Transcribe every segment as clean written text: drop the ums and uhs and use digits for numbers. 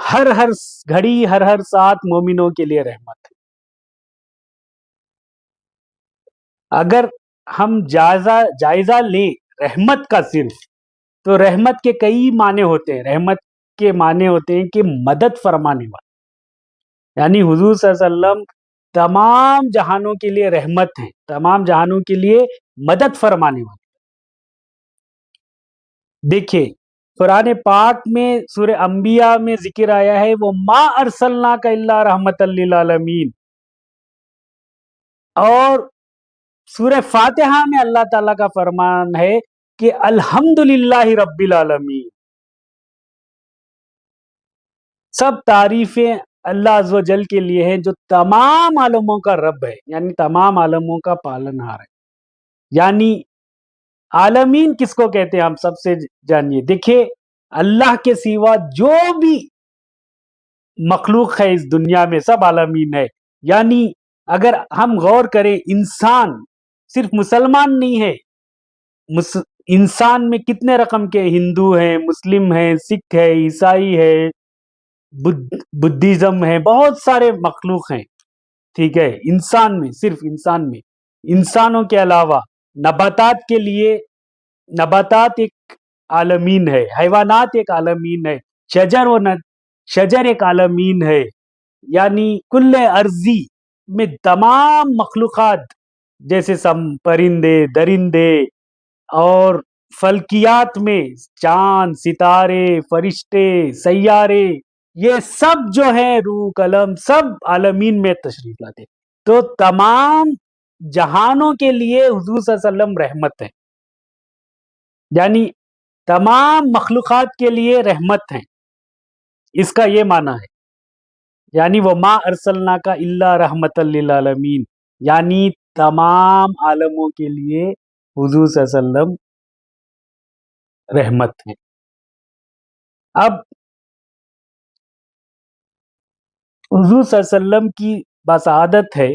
ہر ہر گھڑی ہر ہر ساتھ مومنوں کے لیے رحمت ہے۔ اگر ہم جائزہ لیں رحمت کا صرف، تو رحمت کے کئی معنی ہوتے ہیں۔ رحمت کے معنی ہوتے ہیں کہ مدد فرمانے والا، یعنی حضور صلی اللہ علیہ وسلم تمام جہانوں کے لیے رحمت ہیں، تمام جہانوں کے لیے مدد فرمانے والے۔ دیکھیں قرآن پاک میں سورہ انبیاء میں ذکر آیا ہے وہ ما ارسلناک الا رحمت للعالمین، اور سورہ فاتحہ میں اللہ تعالیٰ کا فرمان ہے کہ الحمدللہ رب العالمین، سب تعریفیں اللہ عز و جل کے لیے ہیں جو تمام عالموں کا رب ہے، یعنی تمام عالموں کا پالنہار ہے۔ یعنی عالمین کس کو کہتے ہیں ہم سب سے جانیے۔ دیکھیے اللہ کے سوا جو بھی مخلوق ہے اس دنیا میں سب عالمین ہے۔ یعنی اگر ہم غور کریں انسان صرف مسلمان نہیں ہے، انسان میں کتنے رقم کے ہندو ہیں، مسلم ہیں، سکھ ہے، عیسائی ہے، بدھزم ہے، بہت سارے مخلوق ہیں، ٹھیک ہے۔ انسان میں صرف انسان میں، انسانوں کے علاوہ نباتات کے لیے، نباتات ایک عالمین ہے، حیوانات ایک عالمین ہے، شجر ایک عالمین ہے، یعنی کل ارضی میں تمام مخلوقات جیسے پرندے، درندے اور فلکیات میں چاند، ستارے، فرشتے، سیارے، یہ سب جو ہیں روح قلم سب عالمین میں تشریف لاتے، تو تمام جہانوں کے لیے حضور صلی اللہ علیہ وسلم رحمت ہے، یعنی تمام مخلوقات کے لیے رحمت ہیں، اس کا یہ معنی ہے۔ یعنی وہ ما ارسلناک الا رحمت للعالمین، یعنی تمام عالموں کے لیے حضور صلی اللہ علیہ وسلم رحمت ہیں۔ اب حضور صلی اللہ علیہ وسلم کی بسعادت ہے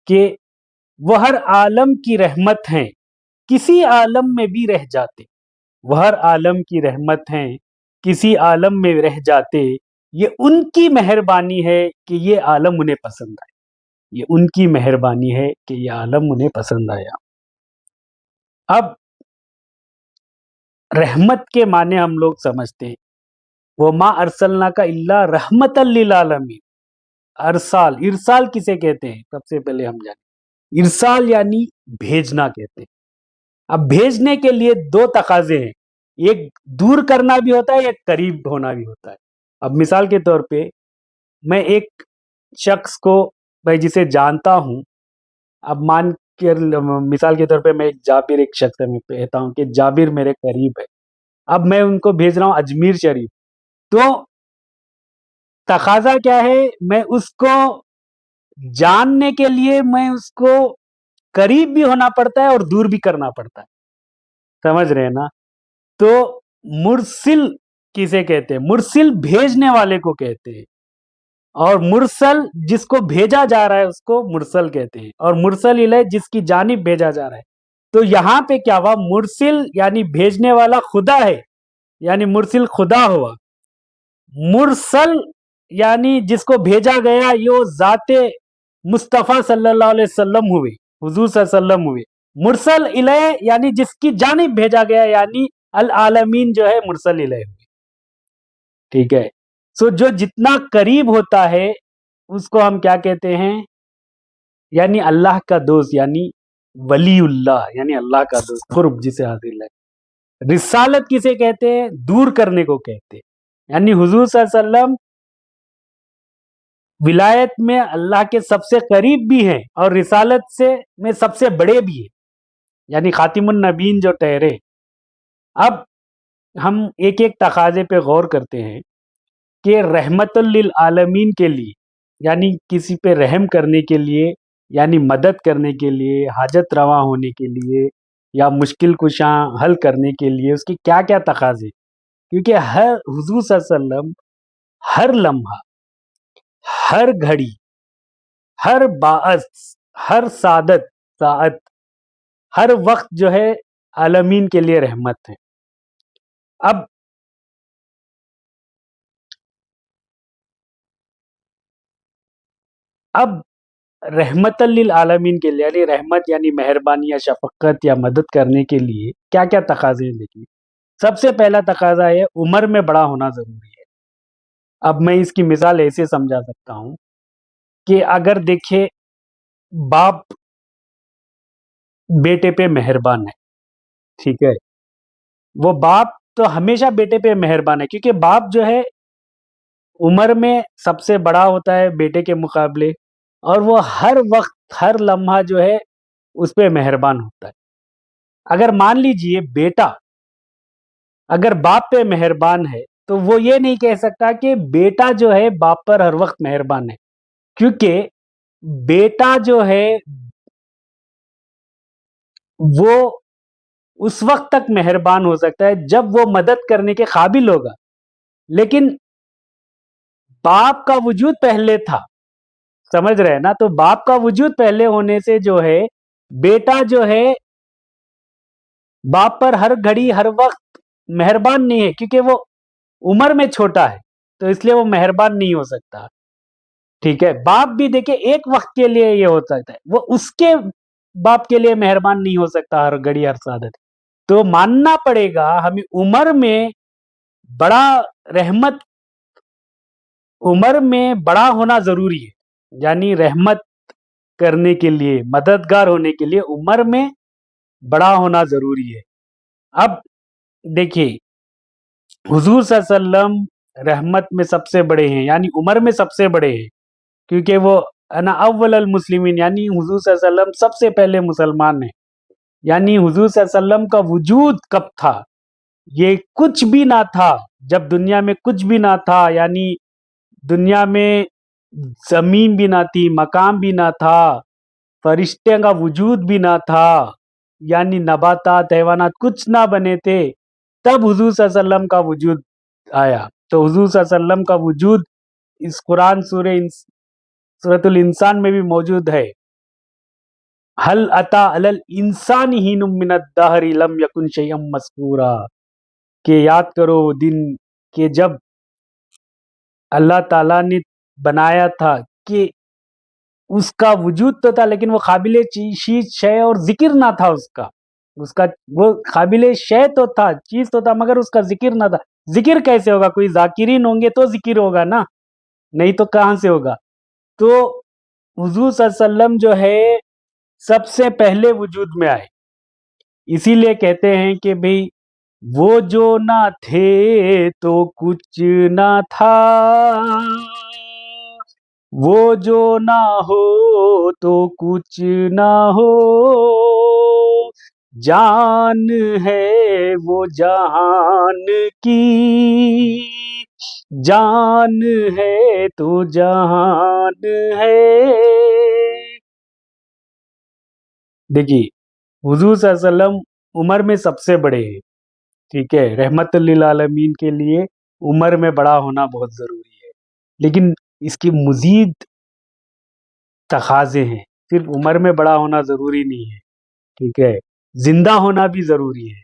کہ وہ ہر عالم کی رحمت ہیں، کسی عالم میں بھی رہ جاتے، وہ ہر عالم کی رحمت ہیں، کسی عالم میں رہ جاتے، یہ ان کی مہربانی ہے کہ یہ عالم انہیں پسند آئے، یہ ان کی مہربانی ہے کہ یہ عالم انہیں پسند آیا۔ اب رحمت کے معنی ہم لوگ سمجھتے ہیں، وہ ما ارسلناک الا رحمت للعالمین۔ ارسال کسے کہتے ہیں سب سے پہلے ہم جانیں، ارسال یعنی بھیجنا کہتے ہیں۔ اب بھیجنے کے لیے دو تقاضے ہیں، ایک دور کرنا بھی ہوتا ہے، ایک قریب ہونا بھی ہوتا ہے۔ اب مثال کے طور پہ میں ایک شخص کو میں جسے جانتا ہوں، اب مان کے مثال کے طور پہ میں ایک شخص ہے، میں کہتا ہوں کہ جابر میرے قریب ہے، اب میں ان کو بھیج رہا ہوں اجمیر شریف، تو تقاضا کیا ہے، میں اس کو جاننے کے لیے میں اس کو قریب بھی ہونا پڑتا ہے اور دور بھی کرنا پڑتا ہے، سمجھ رہے ہیں نا؟ تو مرسل کسے کہتے ہیں؟ مرسل بھیجنے والے کو کہتے ہیں، اور مرسل جس کو بھیجا جا رہا ہے اس کو مرسل کہتے ہیں، اور مرسل الیہ جس کی جانب بھیجا جا رہا ہے۔ تو یہاں پہ کیا ہوا، مرسل یعنی بھیجنے والا خدا ہے، یعنی مرسل خدا ہوا، مرسل یعنی جس کو بھیجا گیا یہ ذات مصطفیٰ صلی اللہ علیہ وسلم ہوئے، حضور صلی اللہ علیہ وسلم ہوئے۔ مرسل الیہ یعنی جس کی جانب بھیجا گیا، یعنی العالمین جو ہے مرسل الیہ ہوئے، ٹھیک ہے۔ سو جو جتنا قریب ہوتا ہے اس کو ہم کیا کہتے ہیں، یعنی اللہ کا دوست، یعنی ولی اللہ، یعنی اللہ کا دوست، قرب جسے حاصل ہے۔ رسالت کسے کہتے ہیں؟ دور کرنے کو کہتے ہیں، یعنی حضور صلی اللہ علیہ وسلم ولایت میں اللہ کے سب سے قریب بھی ہیں اور رسالت سے میں سب سے بڑے بھی ہیں، یعنی خاتم النبیین جو ٹھہرے۔ اب ہم ایک ایک تقاضے پہ غور کرتے ہیں کہ رحمت للعالمین کے لیے، یعنی کسی پہ رحم کرنے کے لیے، یعنی مدد کرنے کے لیے، حاجت رواں ہونے کے لیے، یا مشکل کشاں حل کرنے کے لیے اس کی کیا کیا تقاضے، کیونکہ حضور صلی اللہ علیہ وسلم ہر لمحہ، ہر گھڑی، ہر باعث، ہر ساعت، ہر وقت جو ہے عالمین کے لیے رحمت ہے۔ اب اب رحمت للعالمین کے لیے یعنی رحمت یعنی مہربانی یا شفقت یا مدد کرنے کے لیے کیا کیا تقاضے ہیں دیکھیے. سب سے پہلا تقاضا ہے عمر میں بڑا ہونا ضروری ہے. اب میں اس کی مثال ایسے سمجھا سکتا ہوں کہ اگر دیکھے باپ بیٹے پہ مہربان ہے، ٹھیک ہے، وہ باپ تو ہمیشہ بیٹے پہ مہربان ہے کیونکہ باپ جو ہے عمر میں سب سے بڑا ہوتا ہے بیٹے کے مقابلے، اور وہ ہر وقت ہر لمحہ جو ہے اس پہ مہربان ہوتا ہے. اگر مان لیجئے بیٹا اگر باپ پہ مہربان ہے تو وہ یہ نہیں کہہ سکتا کہ بیٹا جو ہے باپ پر ہر وقت مہربان ہے، کیونکہ بیٹا جو ہے وہ اس وقت تک مہربان ہو سکتا ہے جب وہ مدد کرنے کے قابل ہوگا، لیکن باپ کا وجود پہلے تھا، سمجھ رہے ہیں نا؟ تو باپ کا وجود پہلے ہونے سے جو ہے بیٹا جو ہے باپ پر ہر گھڑی ہر وقت مہربان نہیں ہے، کیونکہ وہ عمر میں چھوٹا ہے تو اس لیے وہ مہربان نہیں ہو سکتا. ٹھیک ہے، باپ بھی دیکھیں ایک وقت کے لیے یہ ہو سکتا ہے، وہ اس کے باپ کے لیے مہربان نہیں ہو سکتا ہر گھڑی ہر سعادت. تو ماننا پڑے گا ہمیں عمر میں بڑا رحمت عمر میں بڑا ہونا ضروری ہے، یعنی رحمت کرنے کے لیے مددگار ہونے کے لیے عمر میں بڑا ہونا ضروری ہے. اب دیکھیے حضور صلی اللہ علیہ وسلم رحمت میں سب سے بڑے ہیں، یعنی عمر میں سب سے بڑے ہیں، کیونکہ وہ انا اول المسلمین یعنی حضور صلی اللہ علیہ وسلم سب سے پہلے مسلمان ہیں. یعنی حضور صلی اللہ علیہ وسلم کا وجود کب تھا؟ یہ کچھ بھی نہ تھا، جب دنیا میں کچھ بھی نہ تھا، یعنی دنیا میں زمین بھی نہ تھی، مقام بھی نہ تھا، فرشتے کا وجود بھی نہ تھا، یعنی نباتات حیوانات کچھ نہ بنے تھے، تب حضور صلی اللہ علیہ وسلم کا وجود آیا. تو حضور صلی اللہ علیہ وسلم کا وجود اس قرآن سورۃ الانسان میں بھی موجود ہے. هل اتی علی الانسان حین من الدہر لم یکن شیئا مذکورا، کہ یاد کرو وہ دن کہ جب اللہ تعالیٰ نے بنایا تھا کہ اس کا وجود تو تھا لیکن وہ قابل چیز شے اور ذکر نہ تھا، اس کا وہ قابل شے تو تھا، چیز تو تھا، مگر اس کا ذکر نہ تھا. ذکر کیسے ہوگا؟ کوئی ذاکرین ہوں گے تو ذکر ہوگا نا، نہیں تو کہاں سے ہوگا؟ تو حضور صلی اللہ علیہ وسلم جو ہے سب سے پہلے وجود میں آئے، اسی لیے کہتے ہیں کہ بھئی وہ جو نہ تھے تو کچھ نہ تھا، وہ جو نہ ہو تو کچھ نہ ہو، جان ہے وہ جہان کی، جان ہے تو جہان ہے. دیکھیے حضور صلی اللہ علیہ وسلم عمر میں سب سے بڑے ہیں، ٹھیک ہے، رحمت للعالمین کے لیے عمر میں بڑا ہونا بہت ضروری ہے، لیکن اس کی مزید تقاضے ہیں. صرف عمر میں بڑا ہونا ضروری نہیں ہے، ٹھیک ہے، زندہ ہونا بھی ضروری ہے.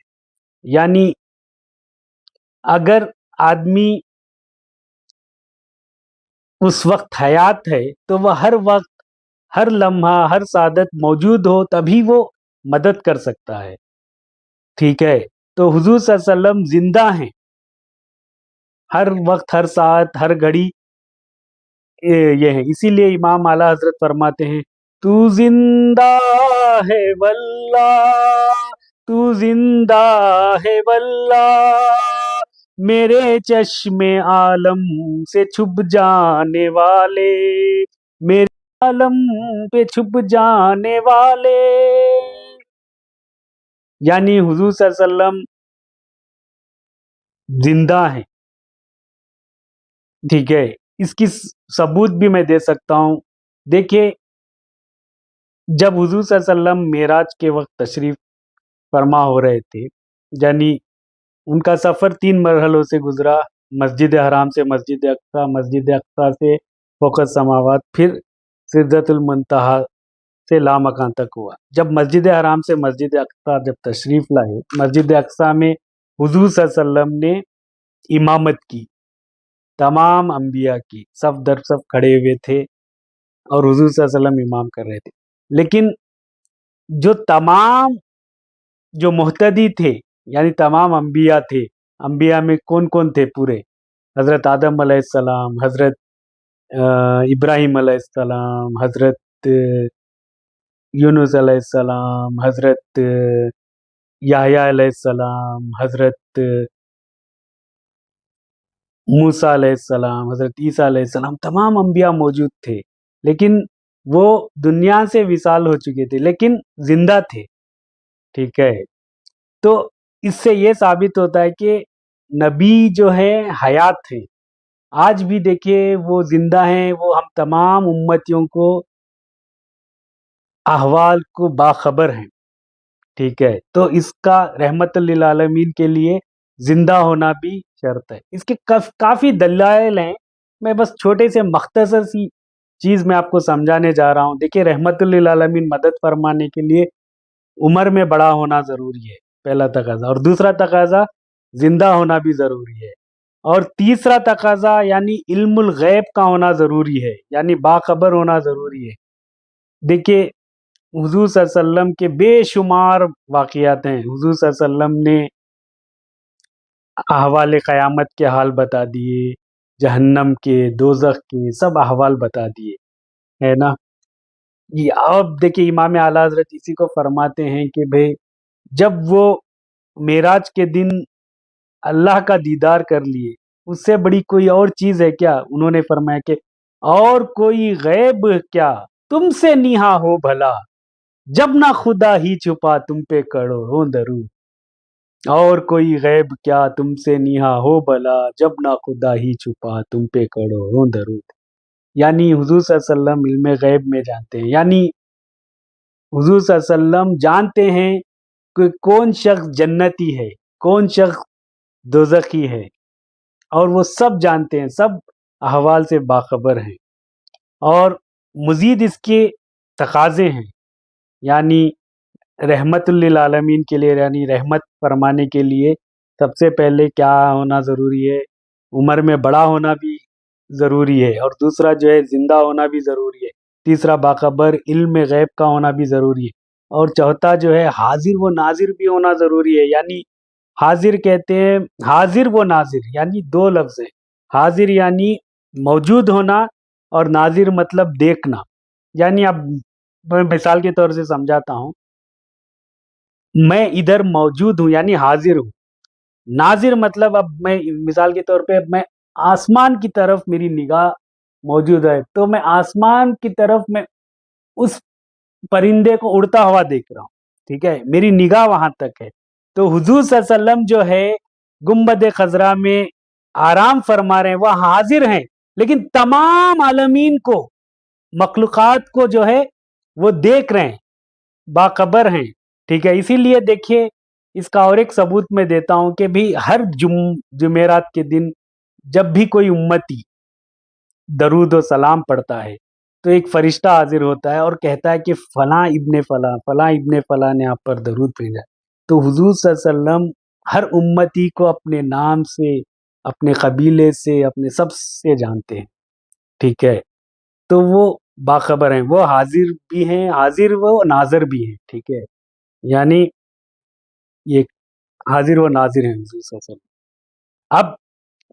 یعنی اگر آدمی اس وقت حیات ہے تو وہ ہر وقت ہر لمحہ ہر سعادت موجود ہو تبھی وہ مدد کر سکتا ہے، ٹھیک ہے. تو حضور صلی اللہ علیہ وسلم زندہ ہیں، ہر وقت ہر ساعت ہر گھڑی یہ ہے. اسی لیے امام اعلیٰ حضرت فرماتے ہیں تو زندہ ہے واللہ، تو زندہ ہے واللہ، میرے چشم عالم سے چھپ جانے والے، میرے عالم پہ چھپ جانے والے. یعنی حضور صلی اللہ علیہ وسلم زندہ ہیں، ٹھیک ہے. اس کی ثبوت بھی میں دے سکتا ہوں. دیکھیے جب حضور صلی اللہ علیہ وسلم معراج کے وقت تشریف فرما ہو رہے تھے، یعنی ان کا سفر 3 مرحلوں سے گزرا، مسجد حرام سے مسجد اقصی، مسجد اقصی سے فوق السماوات، پھر سدرۃ المنتہا سے لامکان تک ہوا. جب مسجد حرام سے مسجد اقصی جب تشریف لائے، مسجد اقصی میں حضور صلی اللہ علیہ وسلم نے امامت کی، تمام انبیاء کی صف در صف کھڑے ہوئے تھے. اور حضور صلی اللہ علیہ وسلم امام کر رہے تھے. لیکن جو تمام جو مہتدی تھے، یعنی تمام انبیاء تھے، انبیاء میں کون کون تھے پورے؟ حضرت آدم علیہ السلام، حضرت ابراہیم علیہ السلام، حضرت یونس علیہ السلام، حضرت یحییٰ علیہ السلام، حضرت موسیٰ علیہ السلام، حضرت عیسیٰ علیہ السلام، تمام انبیاء موجود تھے. لیکن وہ دنیا سے وصال ہو چکے تھے لیکن زندہ تھے. ٹھیک ہے، تو اس سے یہ ثابت ہوتا ہے کہ نبی جو ہے حیات ہیں، آج بھی دیکھیے وہ زندہ ہیں، وہ ہم تمام امتیوں کو احوال کو باخبر ہیں. ٹھیک ہے، تو اس کا رحمت للعالمین کے لیے زندہ ہونا بھی شرط ہے. اس کے کافی دلائل ہیں، میں بس چھوٹے سے مختصر سی چیز میں آپ کو سمجھانے جا رہا ہوں. دیکھیے رحمت للعالمین مدد فرمانے کے لیے عمر میں بڑا ہونا ضروری ہے، پہلا تقاضا. اور دوسرا تقاضا زندہ ہونا بھی ضروری ہے. اور تیسرا تقاضا یعنی علم الغیب کا ہونا ضروری ہے، یعنی باخبر ہونا ضروری ہے. دیکھیے حضور صلی اللہ علیہ وسلم کے بے شمار واقعات ہیں. حضور صلی اللہ علیہ وسلم نے احوال قیامت کے حال بتا دیے، جہنم کے، دوزخ کے، سب احوال بتا دیے، ہے نا. اب دیکھیے امام اعلیٰ حضرت اسی کو فرماتے ہیں کہ بھئی جب وہ معراج کے دن اللہ کا دیدار کر لیے، اس سے بڑی کوئی اور چیز ہے کیا؟ انہوں نے فرمایا کہ اور کوئی غیب کیا تم سے نیہا ہو بھلا، جب نہ خدا ہی چھپا تم پہ کروڑوں درود. اور کوئی غیب کیا تم سے نیہا ہو بھلا، جب نہ خدا ہی چھپا تم پہ کروڑوں درود. یعنی حضور صلی اللہ علیہ وسلم علم غیب میں جانتے ہیں، یعنی حضور صلی اللہ علیہ وسلم جانتے ہیں کہ کون شخص جنتی ہے، کون شخص دوزخی ہے، اور وہ سب جانتے ہیں، سب احوال سے باخبر ہیں. اور مزید اس کے تقاضے ہیں، یعنی رحمت للعالمین کے لیے، یعنی رحمت فرمانے کے لیے سب سے پہلے کیا ہونا ضروری ہے؟ عمر میں بڑا ہونا بھی ضروری ہے، اور دوسرا جو ہے زندہ ہونا بھی ضروری ہے. تیسرا باخبر علم غیب کا ہونا بھی ضروری ہے. اور چوتھا جو ہے حاضر و ناظر بھی ہونا ضروری ہے. یعنی حاضر کہتے ہیں، حاضر و ناظر یعنی دو لفظ ہیں. حاضر یعنی موجود ہونا، اور ناظر مطلب دیکھنا. یعنی اب میں مثال کے طور سے سمجھاتا ہوں، میں ادھر موجود ہوں یعنی حاضر ہوں. ناظر مطلب اب میں مثال کے طور پہ میں آسمان کی طرف میری نگاہ موجود ہے، تو میں آسمان کی طرف میں اس پرندے کو اڑتا ہوا دیکھ رہا ہوں. ٹھیک ہے، میری نگاہ وہاں تک ہے. تو حضور صلی اللہ علیہ وسلم جو ہے گنبد خضرا میں آرام فرما رہے ہیں، وہ حاضر ہیں، لیکن تمام عالمین کو، مخلوقات کو جو ہے وہ دیکھ رہے ہیں، باخبر ہیں. ٹھیک ہے، اسی لیے دیکھیے اس کا اور ایک ثبوت میں دیتا ہوں کہ بھی ہر جمعرات کے دن جب بھی کوئی امتی درود و سلام پڑھتا ہے تو ایک فرشتہ حاضر ہوتا ہے اور کہتا ہے کہ فلاں ابن فلاں، فلاں ابن فلاں نے آپ پر درود بھیجا. تو حضور صلی اللہ علیہ وسلم ہر امتی کو اپنے نام سے، اپنے قبیلے سے، اپنے سب سے جانتے ہیں. ٹھیک ہے، تو وہ باخبر ہیں، وہ حاضر بھی ہیں، حاضر و ناظر بھی ہیں. ٹھیک ہے، یعنی یہ حاضر و ناظر ہیں حضور صلی اللہ علیہ وسلم. اب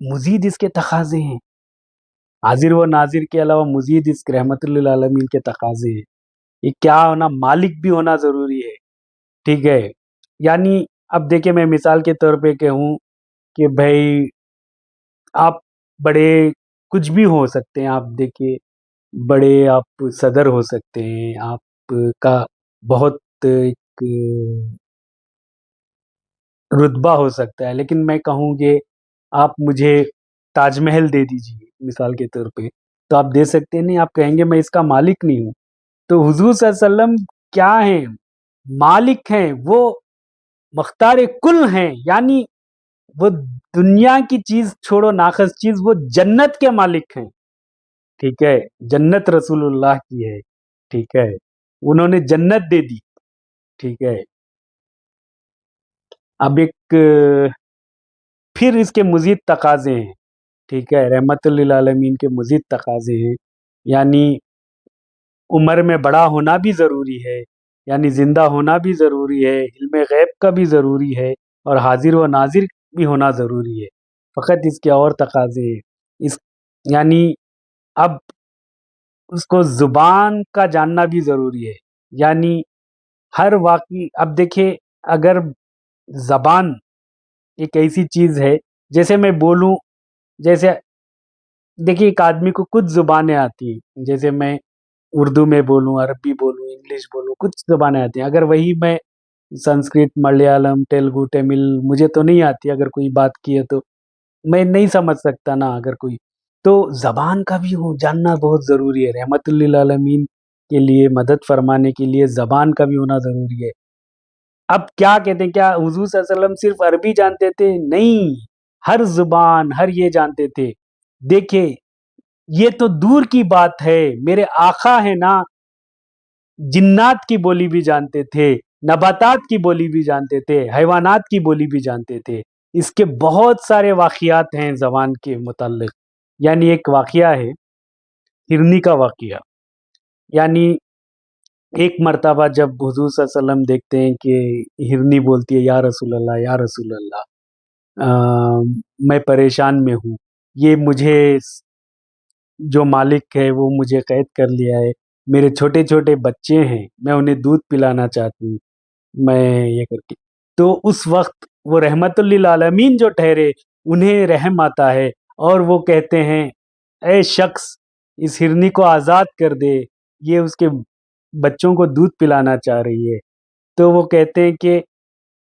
مزید اس کے تقاضے ہیں، حاضر و ناظر کے علاوہ مزید اس رحمت للعالمین کے تقاضے ہیں. یہ کیا ہونا؟ مالک بھی ہونا ضروری ہے. ٹھیک ہے، یعنی اب دیکھیں میں مثال کے طور پہ کہوں کہ بھائی آپ بڑے کچھ بھی ہو سکتے ہیں، آپ دیکھیے بڑے آپ صدر ہو سکتے ہیں، آپ کا بہت ایک رتبہ ہو سکتا ہے، لیکن میں کہوں کہ آپ مجھے تاج محل دے دیجیے مثال کے طور پہ، تو آپ دے سکتے نہیں، آپ کہیں گے میں اس کا مالک نہیں ہوں. تو حضور صلی اللہ علیہ وسلم کیا ہیں؟ مالک ہیں، وہ مختار کل ہیں. یعنی وہ دنیا کی چیز چھوڑو، ناقص چیز، وہ جنت کے مالک ہیں. ٹھیک ہے، جنت رسول اللہ کی ہے. ٹھیک ہے، انہوں نے جنت دے دی. ٹھیک ہے، اب ایک پھر اس کے مزید تقاضے ہیں. ٹھیک ہے، رحمت للعالمین کے مزید تقاضے ہیں. یعنی عمر میں بڑا ہونا بھی ضروری ہے، یعنی زندہ ہونا بھی ضروری ہے، علم غیب کا بھی ضروری ہے، اور حاضر و ناظر بھی ہونا ضروری ہے، فقط اس کے اور تقاضے ہیں۔ اس یعنی اب اس کو زبان کا جاننا بھی ضروری ہے، یعنی ہر واقعی اب دیکھیں، اگر زبان ایک ایسی چیز ہے، جیسے میں بولوں، جیسے دیکھیے ایک آدمی کو کچھ زبانیں آتی ہیں، جیسے میں اردو میں بولوں، عربی بولوں، انگلش بولوں، کچھ زبانیں آتی ہیں، اگر وہی میں سنسکرت، ملیالم، تیلگو، تمل مجھے تو نہیں آتی، اگر کوئی بات کی ہے تو میں نہیں سمجھ سکتا نا، اگر کوئی تو زبان کا بھی جاننا بہت ضروری ہے، رحمت للعالمین کے لیے مدد فرمانے کے لیے زبان کا بھی ہونا ضروری ہے۔ اب کیا کہتے ہیں، کیا حضور صلی اللہ علیہ وسلم صرف عربی جانتے تھے؟ نہیں، ہر زبان، ہر یہ جانتے تھے۔ دیکھیں یہ تو دور کی بات ہے، میرے آقا ہے نا، جنات کی بولی بھی جانتے تھے، نباتات کی بولی بھی جانتے تھے، حیوانات کی بولی بھی جانتے تھے۔ اس کے بہت سارے واقعات ہیں زبان کے متعلق، یعنی ایک واقعہ ہے ہرنی کا واقعہ، یعنی ایک مرتبہ جب حضور صلی اللہ علیہ وسلم دیکھتے ہیں کہ ہرنی بولتی ہے یا رسول اللہ، یا رسول اللہ، میں پریشان میں ہوں، یہ مجھے جو مالک ہے وہ مجھے قید کر لیا ہے، میرے چھوٹے چھوٹے بچے ہیں، میں انہیں دودھ پلانا چاہتی ہوں، میں یہ کر کے تو اس وقت وہ رحمت للعالمین جو ٹھہرے انہیں رحم آتا ہے، اور وہ کہتے ہیں اے شخص اس ہرنی کو آزاد کر دے، یہ اس کے بچوں کو دودھ پلانا چاہ رہی ہے۔ تو وہ کہتے ہیں کہ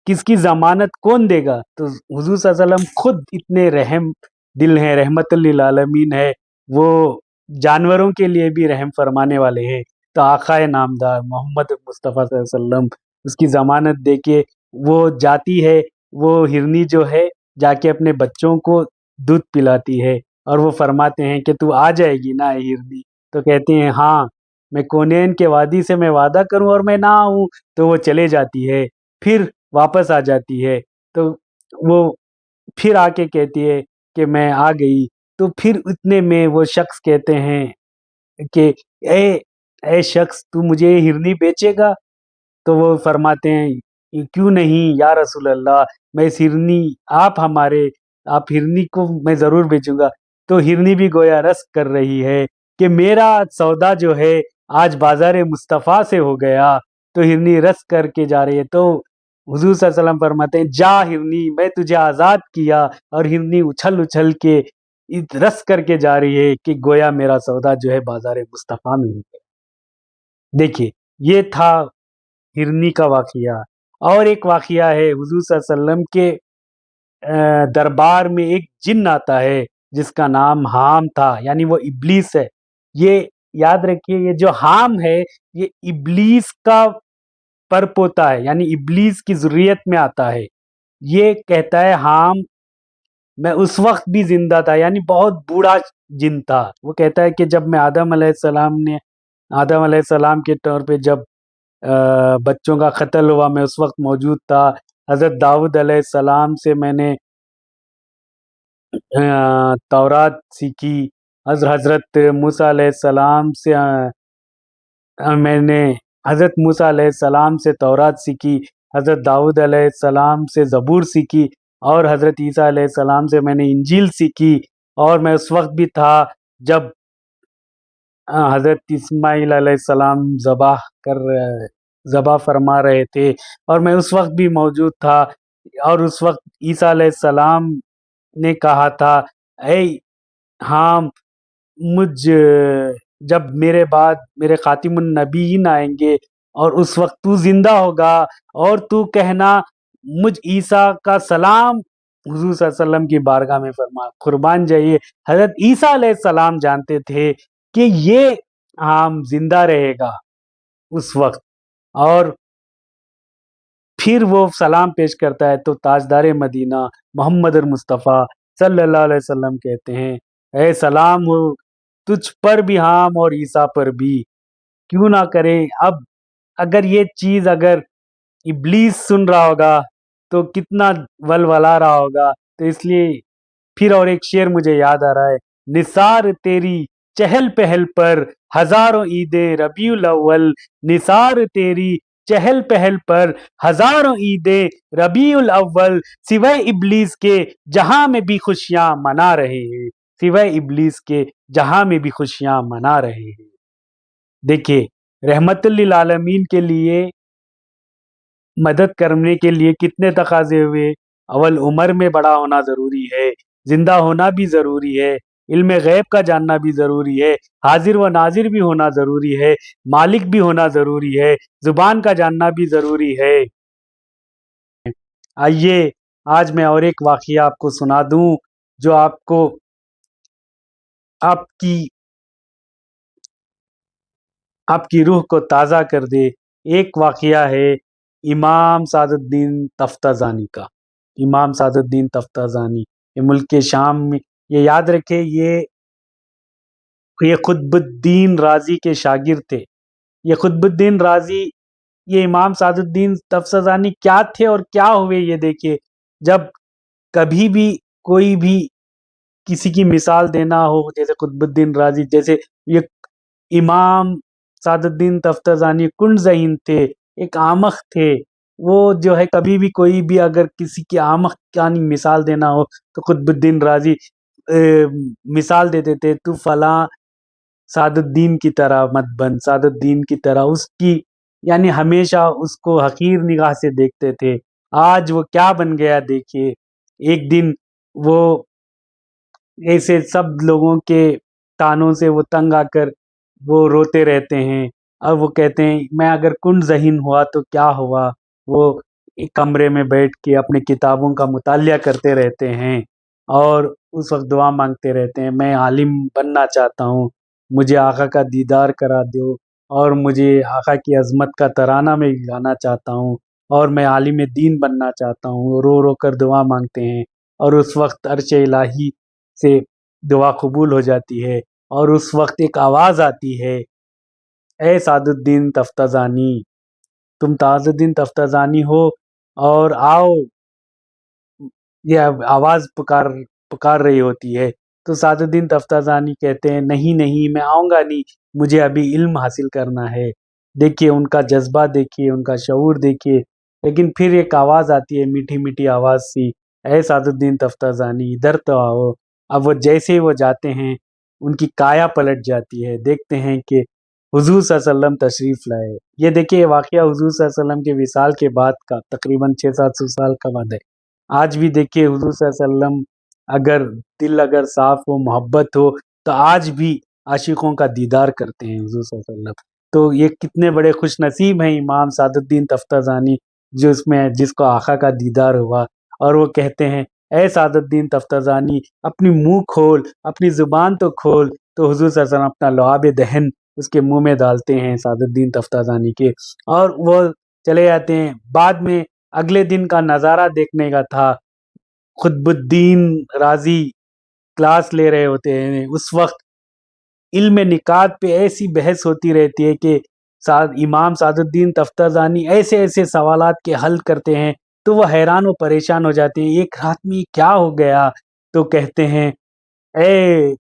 کس کی ضمانت کون دے گا؟ تو حضور صلی اللہ علیہ وسلم خود اتنے رحم دل ہیں، رحمت للعالمین ہے، وہ جانوروں کے لیے بھی رحم فرمانے والے ہیں، تو آقا نامدار محمد مصطفیٰ صلی اللہ علیہ وسلم اس کی ضمانت دے کے وہ جاتی ہے، وہ ہرنی جو ہے جا کے اپنے بچوں کو دودھ پلاتی ہے، اور وہ فرماتے ہیں کہ تو آ جائے گی نا ہرنی؟ تو کہتے ہیں ہاں، میں کونین کے وادی سے میں وعدہ کروں اور میں نہ آؤں؟ تو وہ چلے جاتی ہے، پھر واپس آ جاتی ہے، تو وہ پھر آ کے کہتی ہے کہ میں آ گئی، تو پھر اتنے میں وہ شخص کہتے ہیں کہ اے اے شخص تو مجھے ہرنی بیچے گا؟ تو وہ فرماتے ہیں کیوں نہیں یا رسول اللہ، میں اس ہرنی آپ ہرنی کو میں ضرور بیچوں گا۔ تو ہرنی بھی گویا رسک کر رہی ہے کہ میرا سودا جو ہے آج بازار مصطفیٰ سے ہو گیا، تو ہرنی رسک کر کے جا رہی ہے، تو حضور صلی اللہ علیہ وسلم فرماتے ہیں جا ہرنی، میں تجھے آزاد کیا، اور ہرنی اچھل اچھل کے رس کر کے جا رہی ہے کہ گویا میرا سودا جو ہے بازار مصطفیٰ میں ہو گیا۔ دیکھیے یہ تھا ہرنی کا واقعہ۔ اور ایک واقعہ ہے حضور صلی اللہ علیہ وسلم کے دربار میں ایک جن آتا ہے جس کا نام حام تھا، یعنی وہ ابلیس ہے۔ یہ یاد رکھیے، یہ جو حام ہے یہ ابلیس کا پر پوتا ہے، یعنی ابلیس کی ذریت میں آتا ہے۔ یہ کہتا ہے حام میں اس وقت بھی زندہ تھا، یعنی بہت بوڑھا جن تھا۔ وہ کہتا ہے کہ جب میں آدم علیہ السلام کے طور پہ جب بچوں کا قتل ہوا، میں اس وقت موجود تھا۔ حضرت داؤد علیہ السلام سے میں نے تورات سیکھی، حضرت موسیٰ علیہ السلام سے میں نے حضرت موسیٰ علیہ السلام سے تورات سیکھی، حضرت داؤد علیہ السلام سے زبور سیکھی، اور حضرت عیسیٰ علیہ السلام سے میں نے انجیل سیکھی، اور میں اس وقت بھی تھا جب حضرت اسماعیل علیہ السلام ذبح فرما رہے تھے، اور میں اس وقت بھی موجود تھا۔ اور اس وقت عیسیٰ علیہ السلام نے کہا تھا اے ہاں، جب میرے بعد میرے خاتم النبیین آئیں گے اور اس وقت تو زندہ ہوگا، اور تو کہنا مجھ عیسیٰ کا سلام حضور صلی اللہ علیہ وسلم کی بارگاہ میں فرما، قربان جائیے حضرت عیسیٰ علیہ السلام جانتے تھے کہ یہ عام زندہ رہے گا اس وقت، اور پھر وہ سلام پیش کرتا ہے تو تاجدار مدینہ محمد مصطفیٰ صلی اللہ علیہ وسلم کہتے ہیں اے سلام ہو تجھ پر بھی حام اور عیسیٰ پر بھی، کیوں نہ کرے۔ اب اگر یہ چیز اگر ابلیس سن رہا ہوگا تو کتنا ولولا رہا ہوگا۔ تو اس لیے پھر اور ایک شعر مجھے یاد آ رہا ہے، نثار تیری چہل پہل پر ہزاروں عیدیں ربیع الاول، نثار تیری چہل پہل پر ہزاروں عیدیں ربیع الاول، سوائے ابلیس کے جہاں میں بھی خوشیاں منا رہے ہیں، سوائے ابلیس کے جہاں میں بھی خوشیاں منا رہے ہیں۔ دیکھیے رحمت للعالمین کے لیے مدد کرنے کے لیے کتنے تقاضے ہوئے۔ اول عمر میں بڑا ہونا ضروری ہے، زندہ ہونا بھی ضروری ہے، علم غیب کا جاننا بھی ضروری ہے، حاضر و ناظر بھی ہونا ضروری ہے، مالک بھی ہونا ضروری ہے، زبان کا جاننا بھی ضروری ہے۔ آئیے آج میں اور ایک واقعہ آپ کو سنا دوں جو آپ کو آپ کی روح کو تازہ کر دے۔ ایک واقعہ ہے امام سعد الدین تفتازانی کا۔ امام سعد الدین تفتازانی یہ ملک شام میں، یہ یاد رکھے یہ قطب الدین رازی کے شاگرد تھے۔ یہ قطب الدین رازی، یہ امام سعد الدین تفتازانی کیا تھے اور کیا ہوئے، یہ دیکھیے۔ جب کبھی بھی کوئی بھی کسی کی مثال دینا ہو، جیسے قطب الدین رازی، جیسے یہ امام سعد الدین تفتازانی کنڈ ذہین تھے، ایک آمخ تھے۔ وہ جو ہے کبھی بھی کوئی بھی اگر کسی کی آمخ کی مثال دینا ہو تو قطب الدین رازی مثال دیتے تھے، تو فلاں سعد الدین کی طرح مت بن، سعد الدین کی طرح، اس کی یعنی ہمیشہ اس کو حقیر نگاہ سے دیکھتے تھے۔ آج وہ کیا بن گیا دیکھیے۔ ایک دن وہ ایسے سب لوگوں کے تانوں سے وہ تنگ آ کر وہ روتے رہتے ہیں، اور وہ کہتے ہیں میں اگر کنڈ ذہین ہوا تو کیا ہوا۔ وہ ایک کمرے میں بیٹھ کے اپنے کتابوں کا مطالعہ کرتے رہتے ہیں اور اس وقت دعا مانگتے رہتے ہیں، میں عالم بننا چاہتا ہوں، مجھے آقا کا دیدار کرا دو، اور مجھے آقا کی عظمت کا ترانہ میں گانا چاہتا ہوں، اور میں عالم دین بننا چاہتا ہوں۔ رو رو کر دعا مانگتے ہیں، اور اس وقت عرش الہی سے دعا قبول ہو جاتی ہے، اور اس وقت ایک آواز آتی ہے، اے سعد الدین تفتازانی، تم سعد الدین تفتازانی ہو اور آؤ۔ یہ آواز پکار رہی ہوتی ہے، تو سعد الدین تفتازانی کہتے ہیں نہیں نہیں، میں آؤں گا نہیں، مجھے ابھی علم حاصل کرنا ہے۔ دیکھیے ان کا جذبہ، دیکھیے ان کا شعور دیکھیے۔ لیکن پھر ایک آواز آتی ہے، میٹھی میٹھی آواز سی، اے سعد الدین تفتازانی ادھر تو آؤ۔ اب وہ جیسے ہی وہ جاتے ہیں ان کی کایا پلٹ جاتی ہے، دیکھتے ہیں کہ حضور صلی اللہ علیہ وسلم تشریف لائے۔ یہ دیکھیے واقعہ حضور صلی اللہ علیہ وسلم کے وصال کے بعد کا، تقریباً 600-700 سال کا بعد ہے۔ آج بھی دیکھیے حضور صلی اللہ علیہ وسلم اگر دل اگر صاف ہو، محبت ہو، تو آج بھی عاشقوں کا دیدار کرتے ہیں حضور صلی اللہ علیہ وسلم۔ تو یہ کتنے بڑے خوش نصیب ہیں امام سعد الدین تفتازانی جس کو آقا کا دیدار ہوا، اور وہ کہتے ہیں اے سعد الدین تفتازانی اپنی منہ کھول، اپنی زبان تو کھول، تو حضور صلی اللہ علیہ وسلم اپنا لعاب دہن اس کے منہ میں ڈالتے ہیں سعد الدین تفتازانی کے، اور وہ چلے جاتے ہیں۔ بعد میں اگلے دن کا نظارہ دیکھنے کا تھا، قطب الدین رازی کلاس لے رہے ہوتے ہیں، اس وقت علم نکات پہ ایسی بحث ہوتی رہتی ہے کہ امام سعد الدین تفتازانی ایسے ایسے سوالات کے حل کرتے ہیں، تو وہ حیران و پریشان ہو جاتے ہیں، ایک رات میں کیا ہو گیا؟ تو کہتے ہیں اے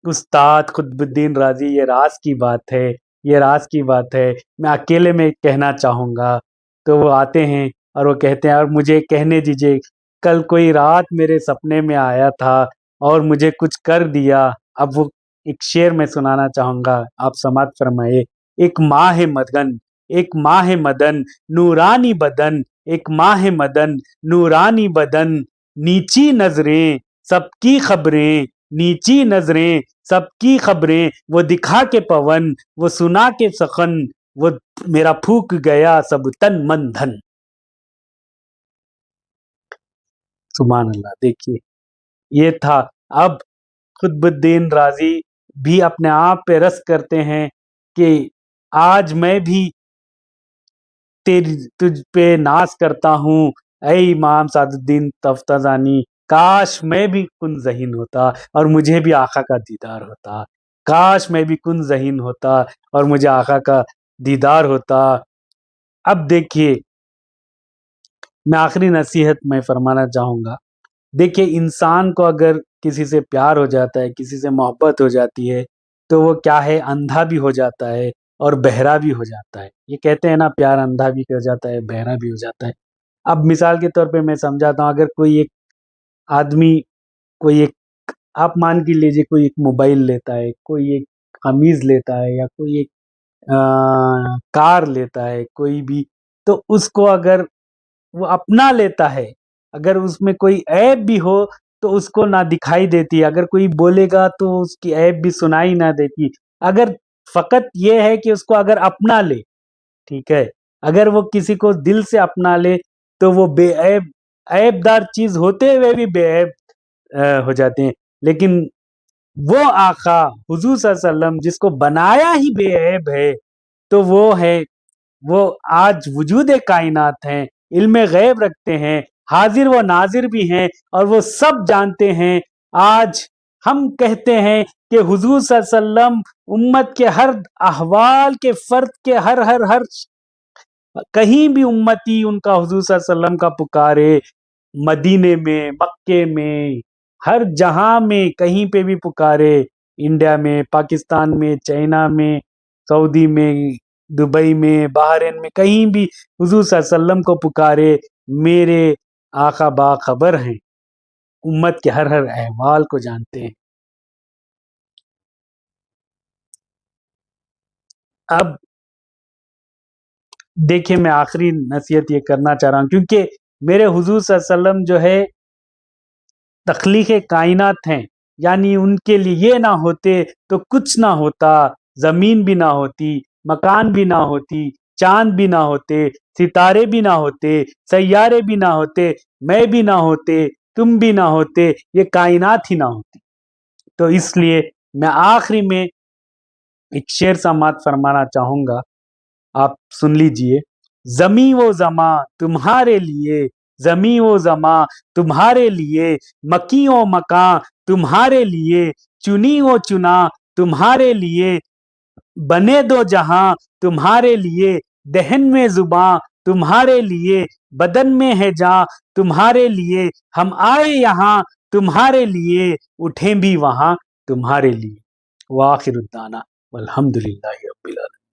استاد قطب الدین رازی، یہ راز کی بات ہے، یہ راز کی بات ہے، میں اکیلے میں کہنا چاہوں گا۔ تو وہ آتے ہیں اور وہ کہتے ہیں اور مجھے کہنے دیجئے، کل کوئی رات میرے سپنے میں آیا تھا اور مجھے کچھ کر دیا۔ اب وہ ایک شعر میں سنانا چاہوں گا، آپ سماعت فرمائیے۔ ایک ماہ مدن، ایک ماہ مدن نورانی بدن، ایک ماہ مدن نورانی بدن، نیچی نظریں سب کی خبریں، نیچی نظریں سب کی خبریں، وہ دکھا کے پون، وہ سنا کے سخن، وہ میرا پھوک گیا سب تن من دھن۔ سبحان اللہ۔ دیکھیے یہ تھا۔ اب قطب الدین رازی بھی اپنے آپ پہ رس کرتے ہیں کہ آج میں بھی تجھ پہ ناز کرتا ہوں، اے امام سعد الدین تفتازانی، کاش میں بھی کن ذہین ہوتا اور مجھے بھی آقا کا دیدار ہوتا، کاش میں بھی کن ذہین ہوتا اور مجھے آقا کا دیدار ہوتا۔ اب دیکھیے میں آخری نصیحت میں فرمانا چاہوں گا، دیکھیے انسان کو اگر کسی سے پیار ہو جاتا ہے، کسی سے محبت ہو جاتی ہے، تو وہ کیا ہے اندھا بھی ہو جاتا ہے اور بہرا بھی ہو جاتا ہے. یہ کہتے ہیں نا پیار اندھا بھی ہو جاتا ہے بہرا بھی ہو جاتا ہے. اب مثال کے طور پہ میں سمجھاتا ہوں، اگر کوئی ایک آدمی کوئی ایک آپ مان کے لیجیے کوئی ایک موبائل لیتا ہے، کوئی ایک قمیض لیتا ہے، یا کوئی ایک کار لیتا ہے کوئی بھی، تو اس کو اگر وہ اپنا لیتا ہے، اگر اس میں کوئی عیب بھی ہو تو اس کو نہ دکھائی دیتی، اگر کوئی بولے گا تو اس کی عیب بھی سنائی نہ دیتی. اگر فقط یہ ہے کہ اس کو اگر اپنا لے، ٹھیک ہے، اگر وہ کسی کو دل سے اپنا لے تو وہ بے عیب، عیب دار چیز ہوتے ہوئے بھی بے عیب ہو جاتے ہیں. لیکن وہ آقا حضور صلی اللہ علیہ وسلم جس کو بنایا ہی بے عیب ہے، تو وہ آج وجود کائنات ہیں، علم غیب رکھتے ہیں، حاضر و ناظر بھی ہیں، اور وہ سب جانتے ہیں. آج ہم کہتے ہیں کہ حضور صلی اللہ علیہ وسلم امت کے ہر احوال کے فرد کے ہر کہیں بھی امتی ان کا حضور صلی اللہ علیہ وسلم کا پکارے، مدینے میں، مکے میں، ہر جہاں میں کہیں پہ بھی پکارے، انڈیا میں، پاکستان میں، چائنا میں، سعودی میں، دبئی میں، بحرین میں، کہیں بھی حضور صلی اللہ علیہ وسلم کو پکارے، میرے آقا باخبر ہیں، امت کے ہر احوال کو جانتے ہیں. اب دیکھیں میں آخری نصیحت یہ کرنا چاہ رہا ہوں، کیونکہ میرے حضور صلی اللہ علیہ وسلم جو ہے تخلیق کائنات ہیں، یعنی ان کے لیے یہ نہ ہوتے تو کچھ نہ ہوتا، زمین بھی نہ ہوتی، مکان بھی نہ ہوتی، چاند بھی نہ ہوتے، ستارے بھی نہ ہوتے، سیارے بھی نہ ہوتے، میں بھی نہ ہوتے، تم بھی نہ ہوتے، یہ کائنات ہی نہ ہوتی. تو اس لیے میں آخری میں ایک شعر سماعت فرمانا چاہوں گا، آپ سن لیجئے. زمیں و زماں تمہارے لیے، زمیں و زماں تمہارے لیے، مکی و مکاں تمہارے لیے، چنی و چنا تمہارے لیے، بنے دو جہاں تمہارے لیے، دہن میں زباں تمہارے لیے، بدن میں ہے جاں تمہارے لیے، ہم آئے یہاں تمہارے لیے، اٹھیں بھی وہاں تمہارے لیے. وآخر الدعوانا والحمد للہ رب العالمین.